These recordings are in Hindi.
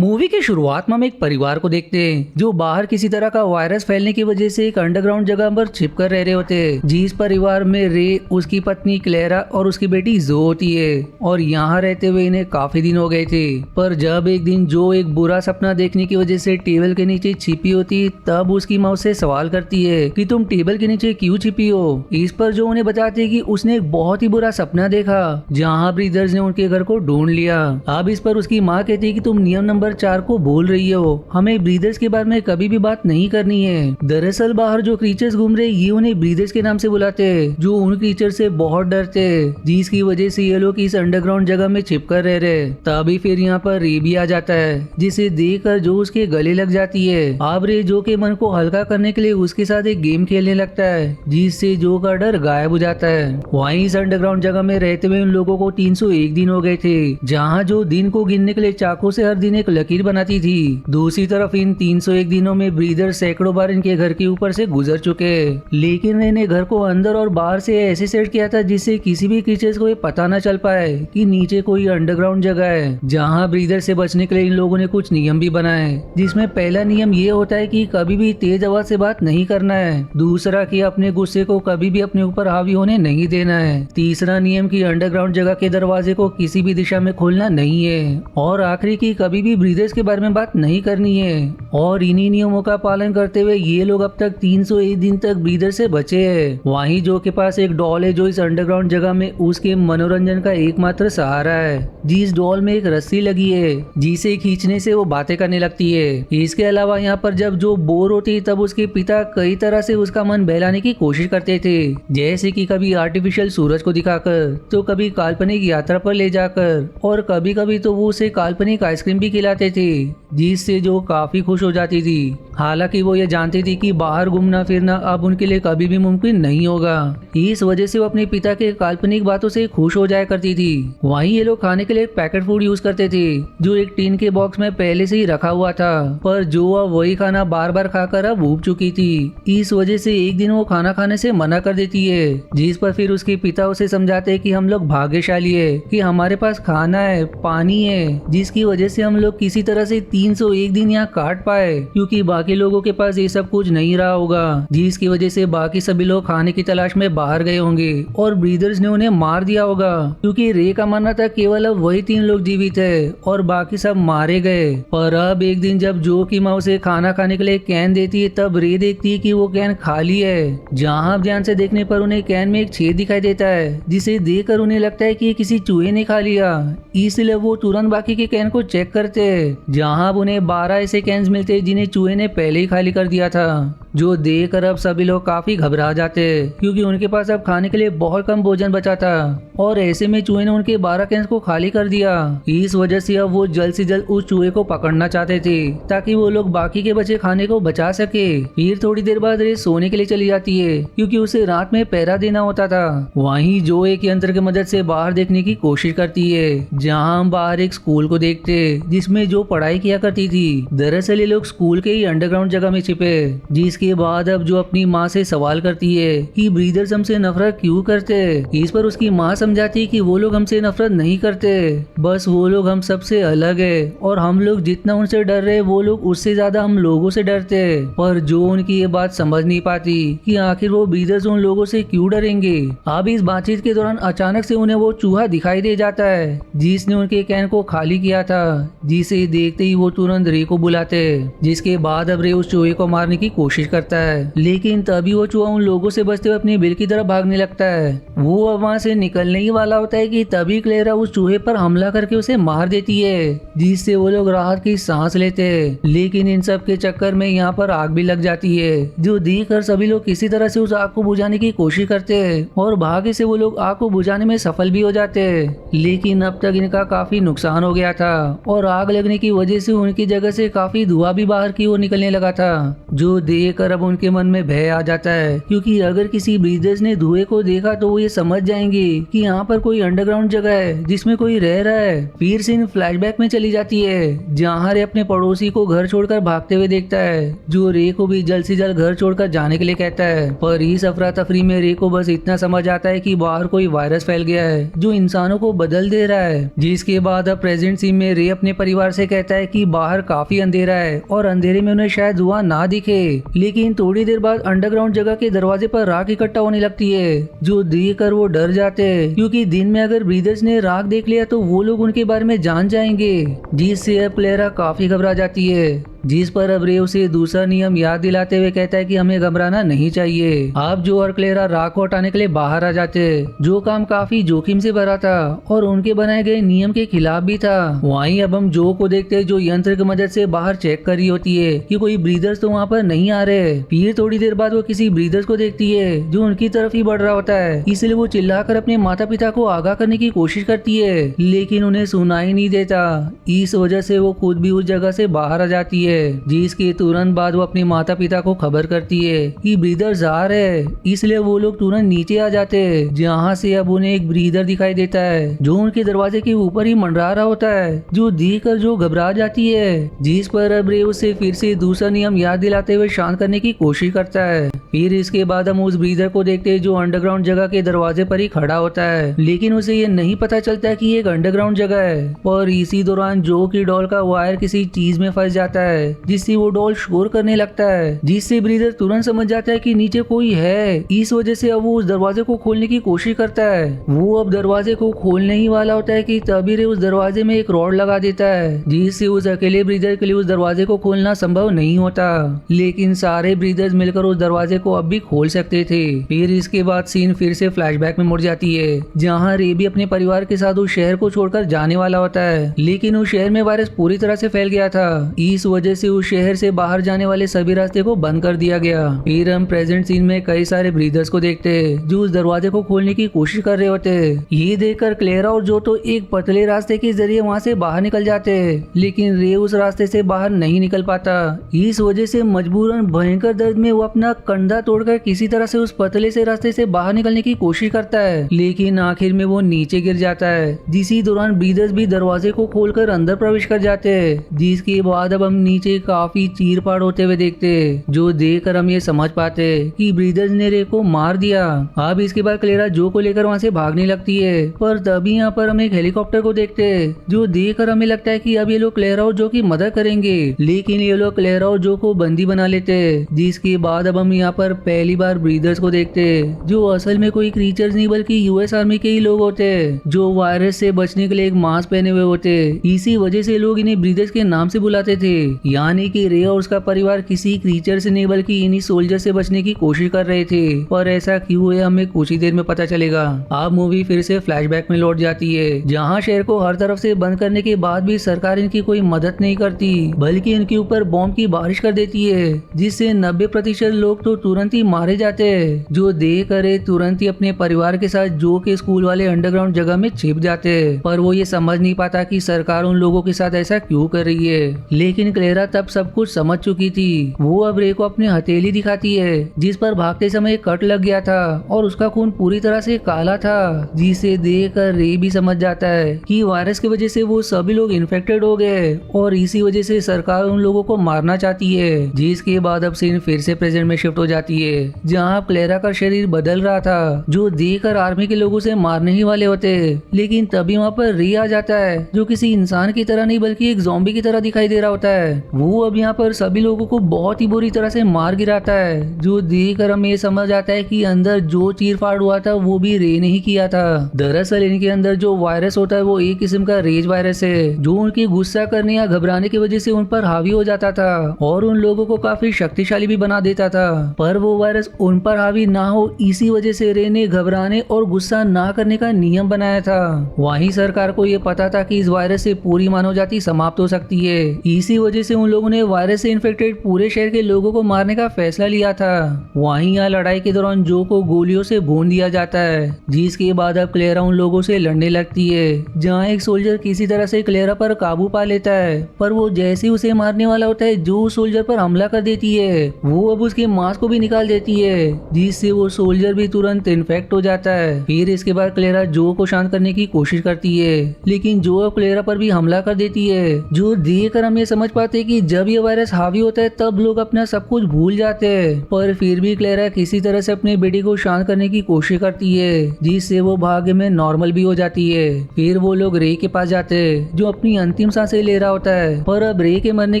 मूवी की शुरुआत में हम एक परिवार को देखते हैं जो बाहर किसी तरह का वायरस फैलने की वजह से एक अंडरग्राउंड जगह पर छिप कर रह रहे होते हैं। जिस परिवार में रे, उसकी पत्नी क्लेरा और उसकी बेटी जो होती है और यहाँ रहते हुए इन्हें काफी दिन हो गए थे। पर जब एक दिन जो एक बुरा सपना देखने की वजह से टेबल के नीचे छिपी होती तब उसकी माँ उससे सवाल करती है कि तुम टेबल के नीचे क्यों छिपी हो। इस पर जो उन्हें बताती है कि उसने एक बहुत ही बुरा सपना देखा जहाँ ब्रीदर्स ने उनके घर को ढूंढ लिया। अब इस पर उसकी माँ कहती है कि तुम नियम नंबर 4 को भूल रही हो, हमें ब्रीदर्स के बारे में कभी भी बात नहीं करनी है। दरअसल बाहर जो क्रीचर्स घूम रहे ये उन्हें ब्रीदर्स के नाम से बुलाते हैं जो उन क्रीचर से बहुत डरते हैं जिसकी वजह से ये लोग इस अंडरग्राउंड जगह में छिप कर रह रहे। तभी फिर यहाँ पर रे भी आ जाता है जिसे देखकर जो उसके गले लग जाती है। अब रे जो के मन को हल्का करने के लिए उसके साथ एक गेम खेलने लगता है जिससे जो का डर गायब हो जाता है। वहीं इस अंडरग्राउंड जगह में रहते हुए उन लोगों को 301 दिन हो गए थे जहाँ जो दिन को गिनने के लिए चाकू से हर दिन एक लकीर बनाती थी। दूसरी तरफ इन 301 दिनों में ब्रीदर सैकड़ों बार इनके घर के ऊपर से गुजर चुके, लेकिन इन्हें घर को अंदर और बाहर से ऐसे सेट किया था जिससे किसी भी क्रीचर्स को ये पता न चल पाए कि नीचे कोई अंडरग्राउंड जगह है। जहाँ ब्रीदर से बचने के लिए इन लोगों ने कुछ नियम भी बनाए जिसमें पहला नियम ये होता है कि कभी भी तेज आवाज से बात नहीं करना है। दूसरा कि अपने गुस्से को कभी भी अपने ऊपर हावी होने नहीं देना है। तीसरा नियम कि अंडरग्राउंड जगह के दरवाजे को किसी भी दिशा में खोलना नहीं है। और आखिरी की कभी भी ब्रीदर्स के बारे में बात नहीं करनी है। और इन्हीं नियमों का पालन करते हुए ये लोग अब तक 301 दिन तक ब्रीदर से बचे हैं। वहीं जो के पास एक डॉल है जो इस अंडरग्राउंड जगह में उसके मनोरंजन का एकमात्र सहारा है। जिस डॉल में एक रस्सी लगी है जिसे खींचने से वो बातें करने लगती है। इसके अलावा यहाँ पर जब जो बोर होती तब उसके पिता कई तरह से उसका मन बहलाने की कोशिश करते थे, जैसे कि कभी आर्टिफिशियल सूरज को दिखाकर तो कभी काल्पनिक यात्रा पर ले जाकर और कभी कभी तो वो उसे काल्पनिक आइसक्रीम भी खिलाते थे जिससे जो काफी खुश हो जाती थी। हालांकि वो ये जानती थी कि बाहर घूमना फिरना अब उनके लिए कभी भी मुमकिन नहीं होगा। इस वजह से वो अपने पिता के काल्पनिक बातों से खुश हो जाया करती थी। वहीं ये लोग खाने के लिए पैकेट फूड यूज करते थे जो एक टीन के बॉक्स में पहले से ही रखा हुआ था, पर जो अब वही खाना बार बार खाकर अब ऊब चुकी थी। इस वजह से एक दिन वो खाना खाने से मना कर देती है जिस पर फिर उसके पिता उसे समझाते हैं कि हम लोग भाग्यशाली है कि हमारे पास खाना है, पानी है, जिसकी वजह से हम लोग किसी तरह से 301 दिन यहाँ काट पाए क्योंकि बाकी लोगों के पास ये सब कुछ नहीं रहा होगा जिसकी वजह से बाकी सभी लोग खाने की तलाश में बाहर गए होंगे और ब्रीदर्स ने उन्हें मार दिया होगा क्योंकि रे का मानना था केवल अब वही 3 लोग जीवित है और बाकी सब मारे गए। पर अब एक दिन जब जो की माँ उसे खाना खाने के लिए कैन देती है तब रे देखती है कि वो कैन खाली है। जहाँ ध्यान से देखने पर उन्हें कैन में एक छेद दिखाई देता है जिसे देखकर उन्हें लगता है कि किसी चूहे ने खा लिया, इसलिए वो तुरंत बाकी के कैन को चेक करते हैं जहाँ उन्हें 12 ऐसे कैन मिलते हैं जिन्हें चूहे ने पहले ही खाली कर दिया था। जो देखकर अब सभी लोग काफी घबरा जाते क्योंकि उनके पास अब खाने के लिए बहुत कम भोजन बचा था और ऐसे में चूहे ने उनके 12 कैन को खाली कर दिया। इस वजह से अब वो जल्द से जल्द उस चूहे को पकड़ना चाहते थे ताकि वो लोग बाकी के बचे खाने को बचा सके। फिर थोड़ी देर बाद रे सोने के लिए चली जाती है क्योंकि उसे रात में पहरा देना होता था। वहीं जो एक यंत्र की मदद से बाहर देखने की कोशिश करती है जहाँ हम बाहर एक स्कूल को देखते जिसमें जो पढ़ाई किया करती थी। दरअसल ये लोग स्कूल के ही अंडरग्राउंड जगह में छिपे जिसके बाद अब जो अपनी माँ से सवाल करती है कि ब्रीदर्स हमसे नफरत क्यों करते। इस पर उसकी माँ समझाती कि वो लोग हमसे नफरत नहीं करते, बस वो लोग हम सबसे अलग है और हम लोग जितना उनसे डर रहे वो लोग उससे ज्यादा हम लोगों से डरते। पर जो उनकी ये बात समझ नहीं पाती कि आखिर वो ब्रीदर्स उन लोगों से क्यों डरेंगे। अब इस बातचीत के दौरान अचानक से उन्हें वो चूहा दिखाई दे जाता है जिसने उनके कैन को खाली किया था, जिसे देखते ही वो तुरंत रे को बुलाते जिसके बाद अब रे उस चूहे को मारने की कोशिश करता है। लेकिन तभी वो चूहा उन लोगों से बचते हुए अपनी बिल की तरफ भागने लगता है। वो अब वहाँ से निकलने ही वाला होता है कि तभी क्लेरा उस चूहे पर हमला करके उसे मार देती है जिससे वो लोग राहत की सांस लेते हैं। लेकिन इन सब के चक्कर में यहाँ पर आग भी लग जाती है जो देखकर सभी लोग किसी तरह से उस आग को बुझाने की कोशिश करते हैं और भाग्य से वो लोग आग को बुझाने में सफल भी हो जाते हैं। लेकिन अब तक इनका काफी नुकसान हो गया था और आग लगने की वजह से उनकी जगह से काफी धुआं भी बाहर की ओर निकलने लगा था जो देख देखकर अब उनके मन में भय आ जाता है, क्योंकि अगर किसी ब्रीदर्स ने धुएं को देखा तो वो ये समझ जाएंगे कि यहाँ पर कोई अंडरग्राउंड जगह है जिसमें कोई रह रहा है। फिर सीन फ्लैशबैक में चली जाती है, जहाँ रे अपने पड़ोसी को घर छोड़कर भागते हुए देखता है, जो रे को भी जल्द से जल्द घर छोड़कर जाने के लिए कहता है। पर इस अफरा तफरी में रे को बस इतना समझ आता है कि बाहर कोई वायरस फैल गया है जो इंसानों को बदल दे रहा है। जिसके बाद अब प्रेजेंट सीन में रे अपने परिवार से कहता है कि बाहर काफी अंधेरा है और अंधेरे में उन्हें शायद धुआं ना दिखे। लेकिन थोड़ी देर बाद अंडरग्राउंड जगह के दरवाजे पर राख इकट्ठा होने लगती है, जो देखकर वो डर जाते हैं, क्योंकि दिन में अगर ब्रीदर्स ने राख देख लिया तो वो लोग उनके बारे में जान जाएंगे। जिससे अब क्लेरा काफी घबरा जाती है, जिस पर अब रे उसे दूसरा नियम याद दिलाते हुए कहता है कि हमें घबराना नहीं चाहिए। अब जो और क्लेरा राख को हटाने के लिए बाहर आ जाते, जो काम काफी जोखिम से भरा था और उनके बनाए गए नियम के खिलाफ भी था। वहीं अब हम जो को देखते हैं, जो यंत्र की मदद से बाहर चेक कर रही होती है कि कोई ब्रीदर्स तो वहाँ पर नहीं आ रहे। फिर थोड़ी देर बाद वो किसी ब्रीदर्स को देखती है जो उनकी तरफ ही बढ़ रहा होता है, इसलिए वो चिल्लाकर अपने माता पिता को आगाह करने की कोशिश करती है, लेकिन उन्हें सुनाई नहीं देता। इस वजह से वो खुद भी उस जगह से बाहर आ जाती है, जिसके तुरंत बाद वो अपने माता पिता को खबर करती है कि ब्रीदर्स आ रहे हैं। इसलिए वो लोग तुरंत नीचे आ जाते हैं, जहाँ से अब उन्हें एक ब्रीदर दिखाई देता है जो उनके दरवाजे के ऊपर ही मंडरा रहा होता है, जो देखकर जो घबरा जाती है। जिस पर अब रे उसे फिर से दूसरा नियम याद दिलाते हुए शांत करने की कोशिश करता है। फिर इसके बाद हम उस ब्रीदर को देखते हैं जो अंडरग्राउंड जगह के दरवाजे पर ही खड़ा होता है, लेकिन उसे ये नहीं पता चलता कि एक अंडरग्राउंड जगह है। और इसी दौरान जो की डॉल का वायर किसी चीज में फंस जाता है, जिससे वो डॉल शोर करने लगता है, जिससे ब्रीदर तुरंत समझ जाता है कि नीचे कोई है। इस वजह से अब वो उस दरवाजे को खोलने की कोशिश करता है। वो अब दरवाजे को खोलने ही वाला होता है कि तभी रे उस दरवाजे में एक रॉड लगा देता है, जिससे उस अकेले ब्रीदर के लिए उस दरवाजे को खोलना संभव नहीं होता। लेकिन सारे ब्रीदर्स मिलकर उस दरवाजे को अब भी खोल सकते थे। फिर इसके बाद सीन फिर से फ्लैशबैक में मुड़ जाती है, जहाँ रे भी अपने परिवार के साथ उस शहर को छोड़कर जाने वाला होता है, लेकिन उस शहर में वायरस पूरी तरह से फैल गया था। इस वजह से उस शहर से बाहर जाने वाले सभी रास्ते को बंद कर दिया गया। फिर हम प्रेजेंट सीन में कई सारे ब्रीदर्स को देखते हैं जो उस दरवाजे को खोलने की कोशिश कर रहे होते हैं। ये देखकर क्लेरा और जो तो एक पतले रास्ते के जरिए वहाँ से बाहर निकल जाते हैं, लेकिन रे उस रास्ते से बाहर नहीं निकल पाता। इस वजह से मजबूरन भयंकर दर्द में वो अपना कंधा तोड़कर किसी तरह से उस पतले से रास्ते से बाहर निकलने की कोशिश करता है, लेकिन आखिर में वो नीचे गिर जाता है। इसी दौरान ब्रीदर्स भी दरवाजे को खोलकर अंदर प्रवेश कर जाते हैं, जिसके बाद अब हम नीचे काफी चीर फाड़ होते हुए देखते, जो देखकर हम ये समझ पाते कि ब्रीदर्स ने रे को मार दिया। अब इसके बाद क्लेरा जो को लेकर वहाँ से भागने लगती है, पर तभी यहाँ पर हम एक हेलीकॉप्टर को देखते हैं, जो देखकर हमें लगता है कि अब ये लोग क्लेरा और जो की मदद करेंगे, लेकिन ये लोग क्लेरा और जो को बंदी बना लेते हैं। जिसके बाद अब हम यहाँ पर पहली बार ब्रीदर्स को देखते हैं, जो असल में कोई क्रीचर्स नहीं बल्कि यूएस आर्मी के ही लोग होते हैं, जो वायरस से बचने के लिए एक मास्क पहने हुए होते। इसी वजह से लोग इन्हें ब्रीदर्स के नाम से बुलाते थे, यानी कि रे और उसका परिवार किसी क्रीचर से नहीं बल्कि इन्हीं सोल्जर से बचने की कोशिश कर रहे थे। पर ऐसा क्यों है हमें कुछ ही देर में पता चलेगा। अब मूवी फिर से फ्लैशबैक में लौट जाती है, जहाँ शहर को हर तरफ से बंद करने के बाद भी सरकार इनकी कोई मदद नहीं करती, बल्कि इनके ऊपर बॉम्ब की बारिश कर देती है, जिससे 90% लोग तो तुरंत ही मारे जाते हैं। जो देख कर तुरंत ही अपने परिवार के साथ जो के स्कूल वाले अंडरग्राउंड जगह में छिप जाते हैं, पर वो ये समझ नहीं पाता कि सरकार उन लोगों के साथ ऐसा क्यों कर रही है। लेकिन क्लेरा तब सब कुछ समझ चुकी थी। वो अब रे को अपनी हथेली दिखाती है, जिस पर भागते समय एक कट लग गया था और उसका खून पूरी तरह से काला था, जिसे देखकर रे भी समझ जाता है कि वायरस की वजह से वो सभी लोग इन्फेक्टेड हो गए और इसी वजह से सरकार उन लोगों को मारना चाहती है। जिसके बाद अब सीन फिर से प्रेजेंट में शिफ्ट हो जाती है, जहाँ क्लेरा का शरीर बदल रहा था, जो देखकर आर्मी के लोगों से मारने ही वाले होते। लेकिन तभी वहाँ पर रे आ जाता है, जो किसी इंसान की तरह नहीं बल्कि एक ज़ॉम्बी की तरह दिखाई दे रहा होता है। वो अब यहाँ पर सभी लोगों को बहुत ही बुरी तरह से मार गिराता है, जो देखकर हमें समझ आता है कि अंदर जो चीरफाड़ हुआ था वो भी रे ने ही किया था। दरअसल इनके अंदर जो वायरस होता है वो एक किस्म का रेज वायरस है, जो उनकी गुस्सा करने या घबराने की वजह से उन पर हावी हो जाता था और उन लोगों को काफी शक्तिशाली भी बना देता था। पर वो वायरस उन पर हावी ना हो, इसी वजह से रे ने घबराने और गुस्सा ना करने का नियम बनाया था। वहीं सरकार को ये पता था कि इस वायरस से पूरी मानव जाति समाप्त हो सकती है, इसी वजह से उन लोगों ने वायरस से इन्फेक्टेड पूरे शहर के लोगों को मारने का फैसला लिया था। वहीं यहाँ लड़ाई के दौरान जो को गोलियों से भून दिया जाता है, जिसके बाद अब क्लेरा उन लोगों से लड़ने लगती है। जहाँ एक सोल्जर किसी तरह से क्लेरा पर काबू पा लेता है, पर वो जैसे ही उसे मारने वाला होता है जो सोल्जर पर हमला कर देती है, वो अब उसके मास्क को भी निकाल देती है, जिससे वो सोल्जर भी तुरंत इन्फेक्ट हो जाता है। फिर इसके बाद क्लेरा जो को शांत करने की कोशिश करती है, लेकिन जो अब क्लेरा पर भी हमला कर देती है। जो देखकर हम ये समझ पाते हैं कि जब ये वायरस हावी होता है तब लोग अपना सब कुछ भूल जाते हैं, पर फिर भी क्लेरा किसी तरह से अपने बेटी को शांत करने की कोशिश करती है, जिससे वो भाग्य में नॉर्मल भी हो जाती है। फिर वो लोग रे के पास जाते हैं जो अपनी अंतिम सांसें ले रहा होता है, पर अब रे के मरने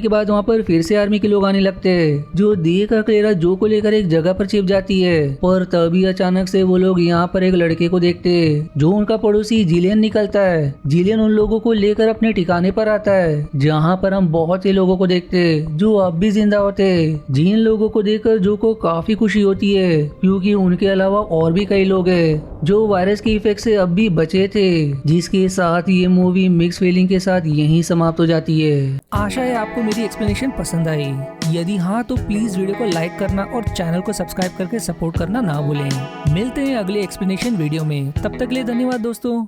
के बाद वहाँ पर फिर से आर्मी के लोग आने लगते हैं, जो देखकर क्लेरा जो को लेकर एक जगह पर छिप जाती है। पर तभी अचानक से वो लोग यहाँ पर एक लड़के को देखते हैं जो उनका पड़ोसी जिलियन निकलता है। जिलियन उन लोगों को लेकर अपने ठिकाने पर आता है, जहाँ पर हम बहुत से लोगों को देखते हैं जो अब भी जिंदा होते हैं। जिन लोगों को देखकर जो को काफी खुशी होती है, क्योंकि उनके अलावा और भी कई लोग हैं जो वायरस के इफेक्ट से अब भी बचे थे। जिसके साथ ये मूवी मिक्स फीलिंग के साथ यहीं समाप्त हो जाती है। आशा है आपको मेरी एक्सप्लेनेशन पसंद आई। यदि हाँ तो प्लीज वीडियो को लाइक करना और चैनल को सब्सक्राइब करके सपोर्ट करना ना भूलें। मिलते हैं अगले एक्सप्लेनेशन वीडियो में, तब तक के लिए धन्यवाद दोस्तों।